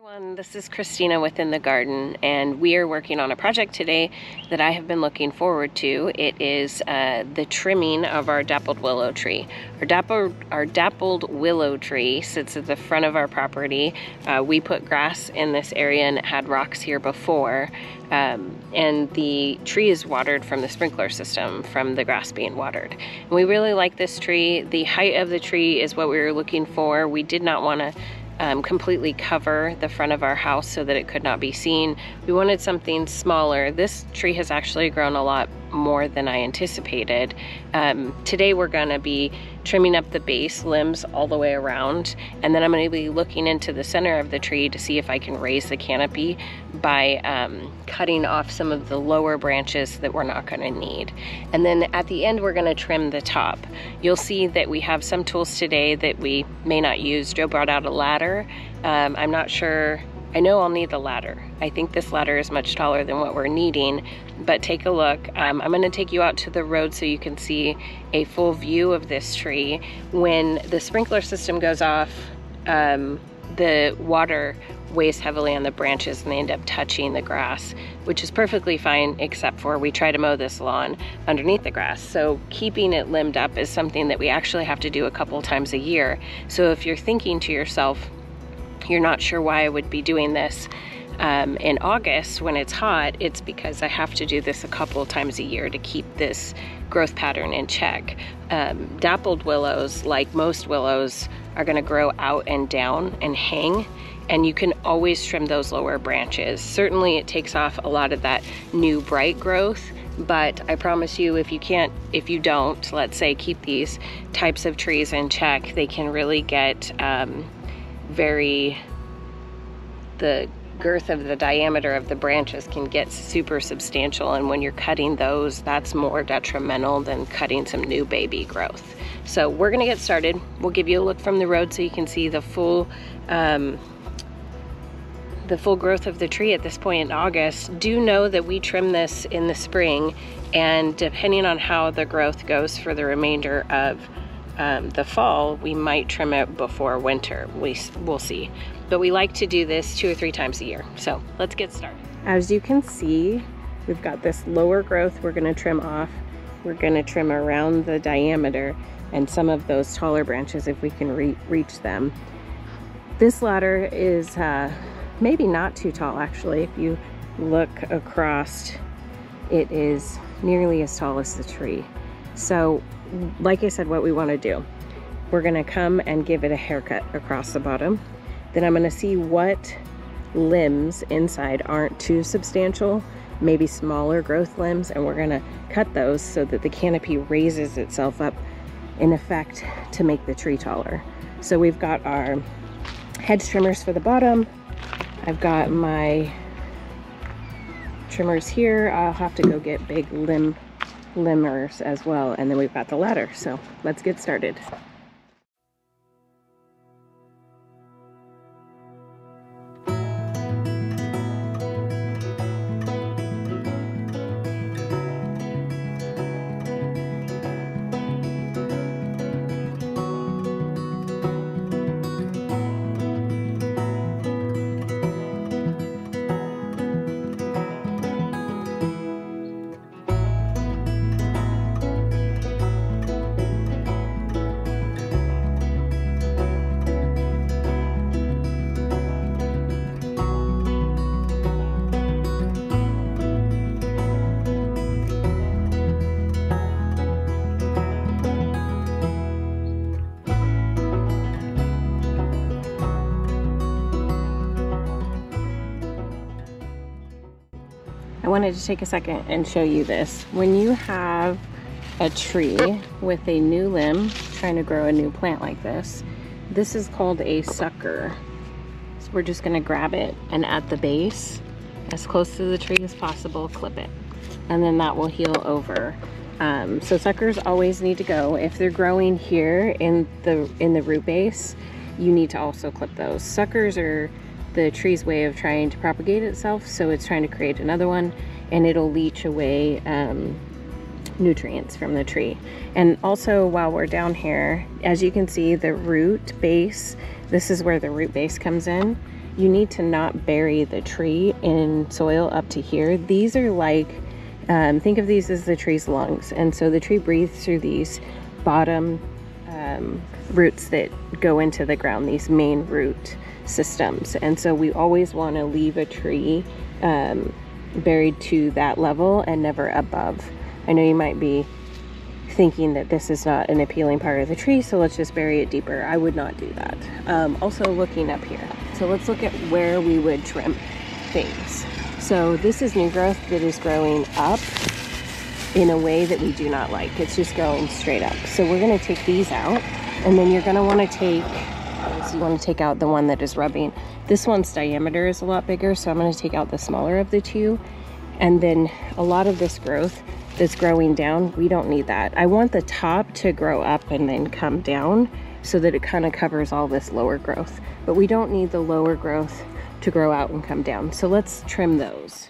Everyone, this is Christina within the garden, and we are working on a project today that I have been looking forward to. It is the trimming of our dappled willow tree. Our dappled willow tree sits at the front of our property. We put grass in this area and it had rocks here before, and the tree is watered from the sprinkler system from the grass being watered. And we really like this tree. The height of the tree is what we were looking for. We did not want to completely cover the front of our house so that it could not be seen. We wanted something smaller. This tree has actually grown a lot more than I anticipated. Today we're gonna be trimming up the base limbs all the way around, and then I'm gonna be looking into the center of the tree to see if I can raise the canopy by cutting off some of the lower branches that we're not gonna need. And then at the end, we're gonna trim the top. You'll see that we have some tools today that we may not use. Joe brought out a ladder. I'm not sure, I know I'll need the ladder. I think this ladder is much taller than what we're needing, but take a look. I'm gonna take you out to the road so you can see a full view of this tree. When the sprinkler system goes off, the water weighs heavily on the branches and they end up touching the grass, which is perfectly fine, except for we try to mow this lawn underneath the grass. So keeping it limbed up is something that we actually have to do a couple times a year. So if you're thinking to yourself, you're not sure why I would be doing this in August when it's hot, it's because I have to do this a couple times a year to keep this growth pattern in check. Dappled willows, like most willows, are gonna grow out and down and hang, and you can always trim those lower branches. Certainly it takes off a lot of that new bright growth, but I promise you, if you don't, let's say, keep these types of trees in check, they can really get the girth of the diameter of the branches can get super substantial, and when you're cutting those, that's more detrimental than cutting some new baby growth. So we're gonna get started. We'll give you a look from the road so you can see the full growth of the tree at this point in August. Do know that we trim this in the spring, and depending on how the growth goes for the remainder of the fall, we might trim it before winter. We'll see. But we like to do this 2 or 3 times a year. So let's get started. As you can see, we've got this lower growth we're gonna trim off. We're gonna trim around the diameter and some of those taller branches if we can reach them. This ladder is maybe not too tall, actually. If you look across, it is nearly as tall as the tree. So like I said, what we want to do, we're going to come and give it a haircut across the bottom. Then I'm going to see what limbs inside aren't too substantial, maybe smaller growth limbs, and we're going to cut those so that the canopy raises itself up in effect to make the tree taller. So we've got our hedge trimmers for the bottom. I've got my trimmers here. I'll have to go get big limbers as well, and then we've got the ladder. So let's get started. I wanted to take a second and show you this. When you have a tree with a new limb trying to grow a new plant like this, this is called a sucker. So we're just gonna grab it and at the base, as close to the tree as possible, clip it. And then that will heal over. So suckers always need to go. If they're growing here in the root base, you need to also clip those. Suckers are the tree's way of trying to propagate itself, so it's trying to create another one, and it'll leach away nutrients from the tree. And also, while we're down here, as you can see, the root base, this is where the root base comes in. you need to not bury the tree in soil up to here. These are like, think of these as the tree's lungs. And so the tree breathes through these bottom roots that go into the ground, these main root systems. And so we always want to leave a tree buried to that level and never above. I know you might be thinking that this is not an appealing part of the tree, so let's just bury it deeper. I would not do that. Also looking up here. So let's look at where we would trim things. So this is new growth that is growing up in a way that we do not like. It's just growing straight up. So we're gonna take these out, and then you're gonna wanna take, so you wanna take out the one that is rubbing. This one's diameter is a lot bigger, so I'm gonna take out the smaller of the two. And then a lot of this growth that's growing down, we don't need that. I want the top to grow up and then come down so that it kind of covers all this lower growth. But we don't need the lower growth to grow out and come down. So let's trim those.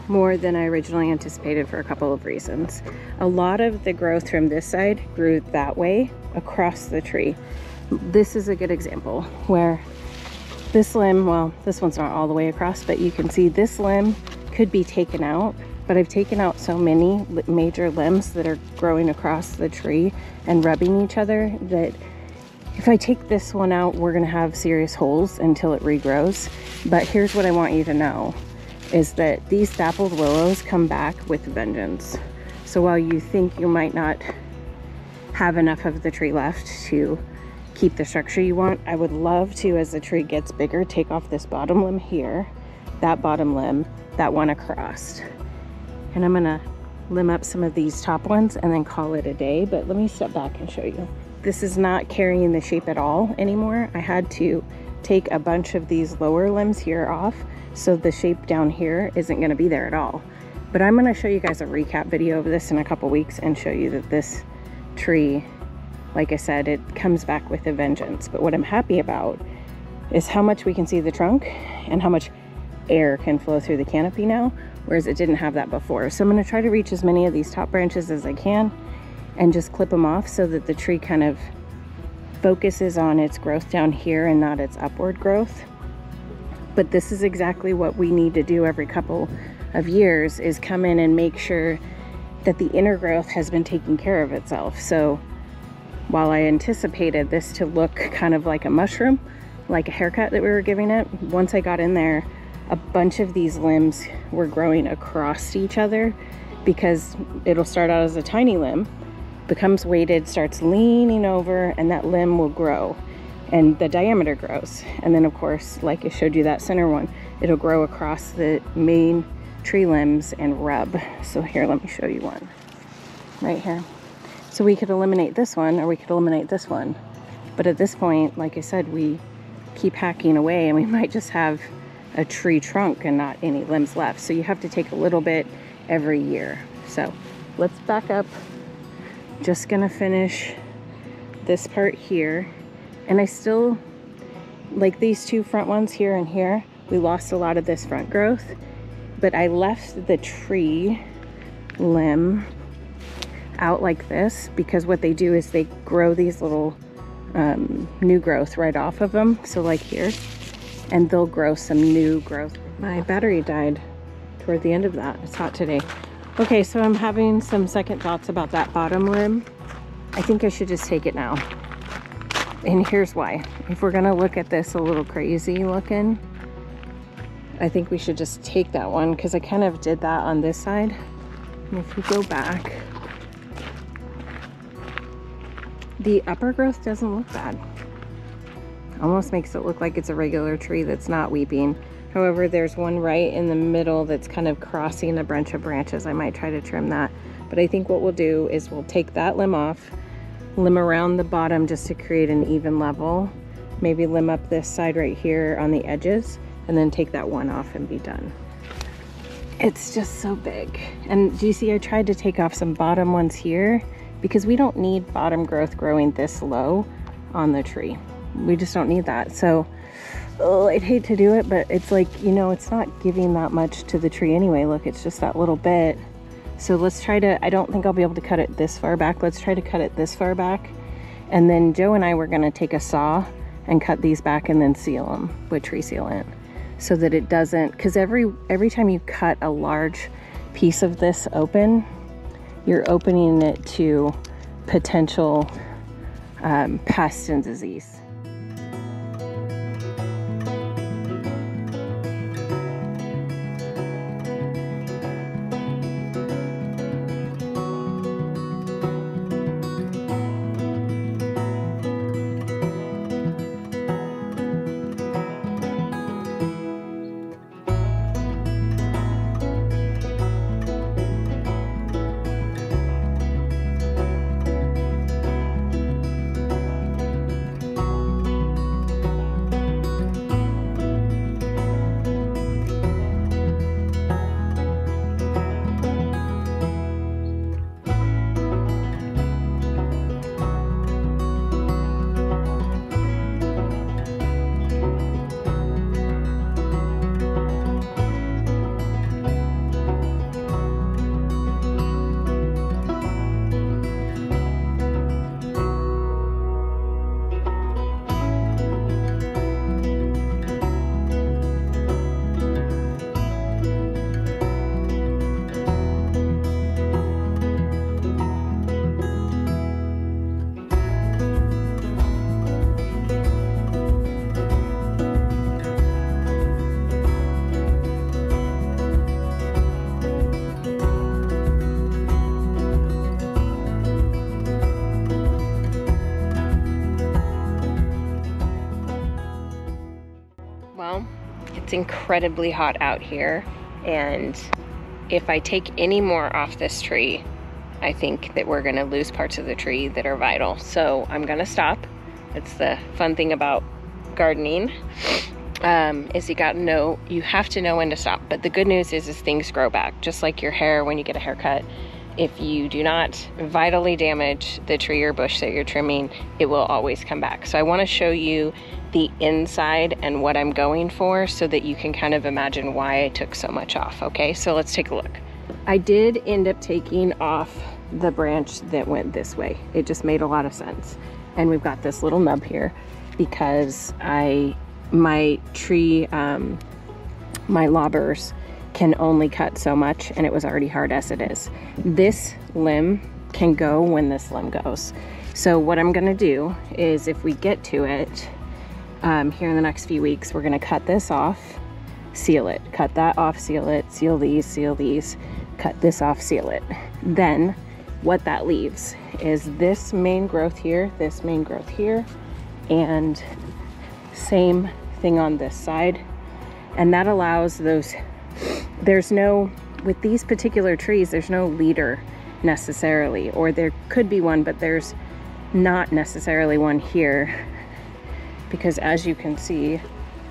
More than I originally anticipated for a couple of reasons. A lot of the growth from this side grew that way across the tree. This is a good example where this limb, well, this one's not all the way across, but you can see this limb could be taken out, but I've taken out so many major limbs that are growing across the tree and rubbing each other that if I take this one out, we're gonna have serious holes until it regrows. But here's what I want you to know, is that these dappled willows come back with vengeance. So while you think you might not have enough of the tree left to keep the structure you want, I would love to, as the tree gets bigger, take off this bottom limb here, that bottom limb, that one across. And I'm gonna limb up some of these top ones and then call it a day, but let me step back and show you. This is not carrying the shape at all anymore. I had to take a bunch of these lower limbs here off, so the shape down here isn't going to be there at all. But I'm going to show you guys a recap video of this in a couple weeks and show you that this tree, like I said, it comes back with a vengeance. But what I'm happy about is how much we can see the trunk and how much air can flow through the canopy now, whereas it didn't have that before. So I'm going to try to reach as many of these top branches as I can and just clip them off so that the tree kind of focuses on its growth down here and not its upward growth. But this is exactly what we need to do every couple of years, is come in and make sure that the inner growth has been taking care of itself. So while I anticipated this to look kind of like a mushroom, like a haircut that we were giving it, once I got in there, a bunch of these limbs were growing across each other, because it'll start out as a tiny limb, becomes weighted, starts leaning over, and that limb will grow. And the diameter grows. And then of course, like I showed you that center one, it'll grow across the main tree limbs and rub. So here, let me show you one right here. So we could eliminate this one, or we could eliminate this one. But at this point, like I said, we keep hacking away and we might just have a tree trunk and not any limbs left. So you have to take a little bit every year. So let's back up. Just gonna finish this part here. And I still, like these two front ones here and here, we lost a lot of this front growth, but I left the tree limb out like this because what they do is they grow these little new growth right off of them. So like here, and they'll grow some new growth My battery died toward the end of that. It's hot today. Okay, so I'm having some second thoughts about that bottom limb. I think I should just take it now. And here's why. If we're gonna look at this a little crazy looking, I think we should just take that one, because I kind of did that on this side. And if you go back, the upper growth doesn't look bad. Almost makes it look like it's a regular tree that's not weeping. However, there's one right in the middle that's kind of crossing a bunch of branches. I might try to trim that. But I think what we'll do is we'll take that limb off, limb around the bottom just to create an even level. Maybe limb up this side right here on the edges, and then take that one off and be done. It's just so big. And do you see I tried to take off some bottom ones here because we don't need bottom growth growing this low on the tree. We just don't need that. So I'd hate to do it, but it's like, you know, it's not giving that much to the tree anyway. Look, it's just that little bit. So let's try to, I don't think I'll be able to cut it this far back. Let's try to cut it this far back. And then Joe and I were gonna take a saw and cut these back and then seal them with tree sealant, so that it doesn't, because every time you cut a large piece of this open, you're opening it to potential pest and disease. Well, it's incredibly hot out here, and if I take any more off this tree, I think that we're gonna lose parts of the tree that are vital. So I'm gonna stop. That's the fun thing about gardening, is you have to know when to stop. But the good news is things grow back, just like your hair when you get a haircut. If you do not vitally damage the tree or bush that you're trimming, it will always come back. So I wanna show you the inside and what I'm going for so that you can kind of imagine why I took so much off, okay? So let's take a look. I did end up taking off the branch that went this way. It just made a lot of sense. And we've got this little nub here because my tree, my lobbers can only cut so much, and it was already hard as it is. This limb can go when this limb goes. So what I'm gonna do is, if we get to it, here in the next few weeks, we're gonna cut this off, seal it, cut that off, seal it, seal these, cut this off, seal it. Then what that leaves is this main growth here, and same thing on this side. And that allows those, with these particular trees, there's no leader necessarily, or there could be one, but there's not necessarily one here. Because as you can see,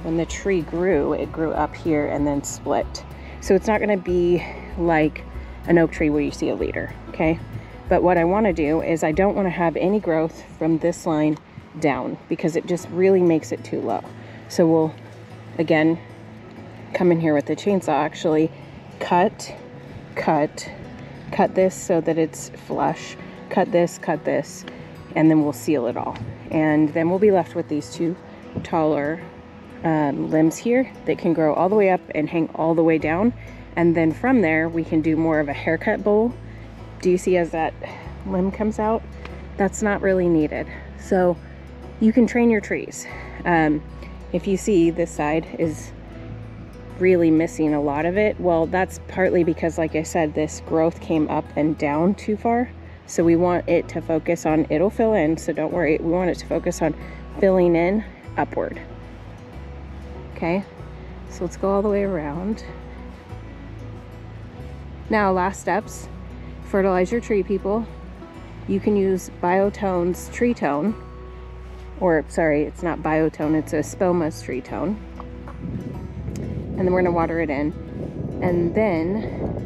when the tree grew, it grew up here and then split. So it's not gonna be like an oak tree where you see a leader, okay? But what I wanna do is I don't wanna have any growth from this line down, because it just really makes it too low. So we'll, again, come in here with the chainsaw, actually cut this so that it's flush, cut this, and then we'll seal it all. And then we'll be left with these two taller limbs here that can grow all the way up and hang all the way down. And then from there, we can do more of a haircut bowl. Do you see as that limb comes out? That's not really needed. So you can train your trees. If you see this side is really missing a lot of it, well, that's partly because, like I said, this growth came up and down too far. So we want it to focus on, it'll fill in, so don't worry. We want it to focus on filling in upward. Okay, so let's go all the way around. Now, last steps, fertilize your tree, people. You can use Biotone's tree tone, or sorry, it's not Biotone, it's a Spoma's tree tone. And then we're gonna water it in. And then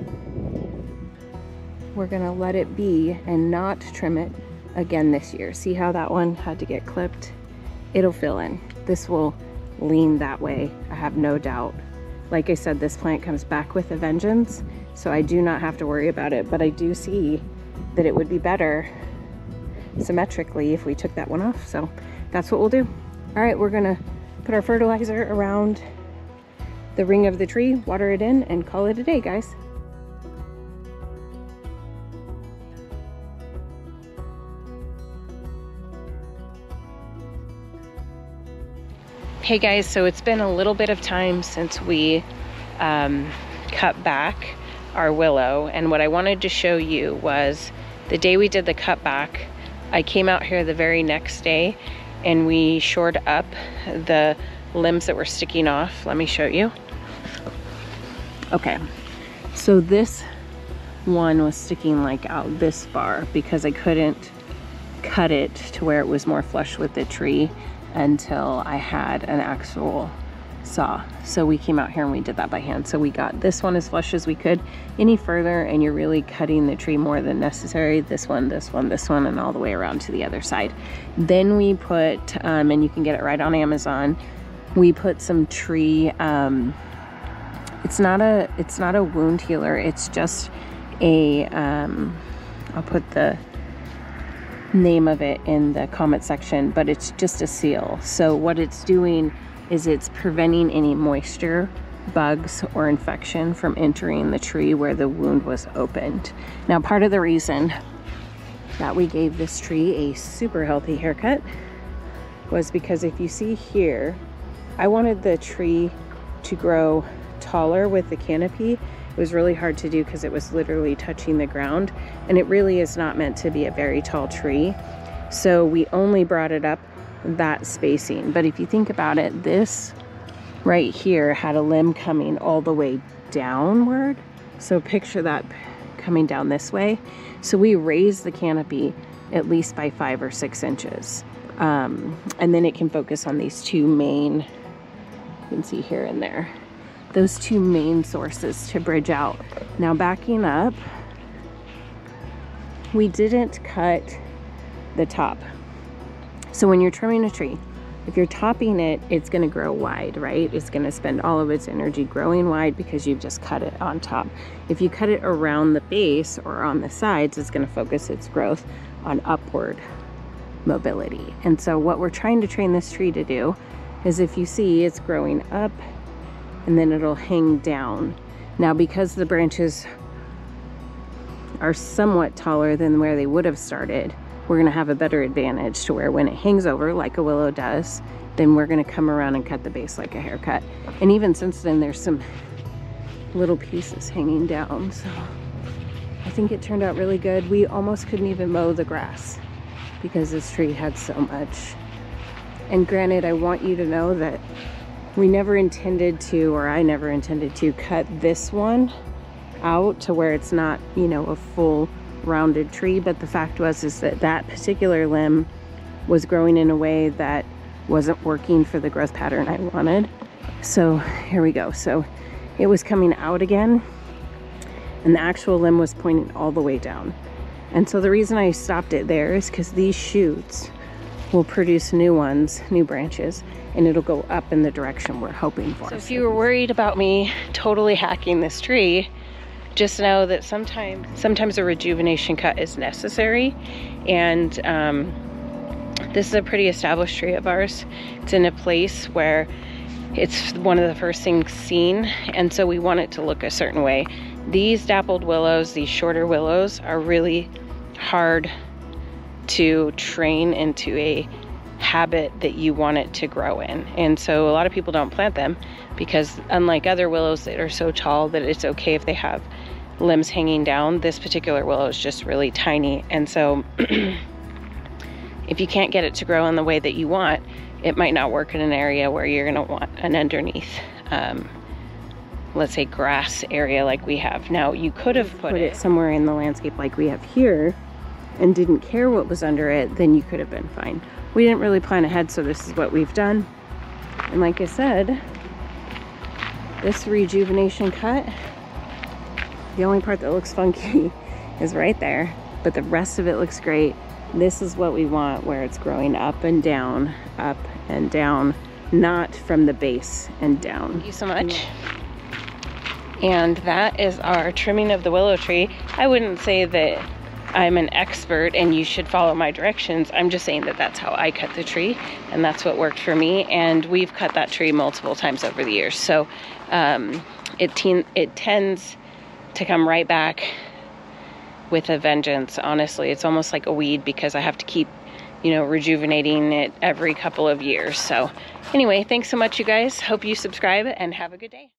we're gonna let it be and not trim it again this year. See how that one had to get clipped? It'll fill in. This will lean that way, I have no doubt. Like I said, this plant comes back with a vengeance, so I do not have to worry about it, but I do see that it would be better symmetrically if we took that one off, so that's what we'll do. All right, we're gonna put our fertilizer around the ring of the tree, water it in, and call it a day, guys. Hey guys, so it's been a little bit of time since we cut back our willow, and what I wanted to show you was the day we did the cut back, I came out here the very next day and we shored up the limbs that were sticking off. Let me show you. Okay, so this one was sticking like out this far because I couldn't cut it to where it was more flush with the tree until I had an actual saw. So we came out here and we did that by hand. So we got this one as flush as we could. Any further and you're really cutting the tree more than necessary, this one, this one, this one, and all the way around to the other side. Then we put, and you can get it right on Amazon, we put some tree, it's not a wound healer, it's just a, I'll put the name of it in the comment section, but it's just a seal. So what it's doing is it's preventing any moisture, bugs, or infection from entering the tree where the wound was opened. Now, part of the reason that we gave this tree a super healthy haircut was because if you see here, I wanted the tree to grow taller with the canopy. It was really hard to do because it was literally touching the ground, and it really is not meant to be a very tall tree. So we only brought it up that spacing. But if you think about it, this right here had a limb coming all the way downward. So picture that coming down this way. So we raised the canopy at least by 5 or 6 inches. And then it can focus on these two main, you can see here and there, those two main sources to bridge out. Now backing up, we didn't cut the top. So when you're trimming a tree, if you're topping it, it's gonna grow wide, right? It's gonna spend all of its energy growing wide because you've just cut it on top. If you cut it around the base or on the sides, it's gonna focus its growth on upward mobility. And so what we're trying to train this tree to do is, if you see, it's growing up and then it'll hang down. Now, because the branches are somewhat taller than where they would have started, we're gonna have a better advantage to where when it hangs over like a willow does, then we're gonna come around and cut the base like a haircut. And even since then, there's some little pieces hanging down. So I think it turned out really good. We almost couldn't even mow the grass because this tree had so much. And granted, I want you to know that we never intended to, or I never intended to, cut this one out to where it's not, you know, a full rounded tree. But the fact was is that that particular limb was growing in a way that wasn't working for the growth pattern I wanted. So here we go. So it was coming out again and the actual limb was pointing all the way down. And so the reason I stopped it there is because these shoots will produce new ones, new branches, and it'll go up in the direction we're hoping for. So if you were worried about me totally hacking this tree, just know that sometimes a rejuvenation cut is necessary. And this is a pretty established tree of ours. It's in a place where it's one of the first things seen, and so we want it to look a certain way. These dappled willows, these shorter willows, are really hard to train into a habit that you want it to grow in. And so a lot of people don't plant them because, unlike other willows that are so tall that it's okay if they have limbs hanging down, this particular willow is just really tiny. And so if you can't get it to grow in the way that you want, it might not work in an area where you're gonna want an underneath, let's say, grass area like we have. Now, you could have put it somewhere in the landscape like we have here and didn't care what was under it, then you could have been fine. We didn't really plan ahead, so this is what we've done. And like I said, this rejuvenation cut, the only part that looks funky is right there, but the rest of it looks great. This is what we want, where it's growing up and down, not from the base and down. Thank you so much. And that is our trimming of the willow tree. I wouldn't say that I'm an expert and you should follow my directions. I'm just saying that that's how I cut the tree, and that's what worked for me. And we've cut that tree multiple times over the years. So it tends to come right back with a vengeance. Honestly, it's almost like a weed because I have to keep, you know, rejuvenating it every couple of years. So anyway, thanks so much, you guys. Hope you subscribe and have a good day.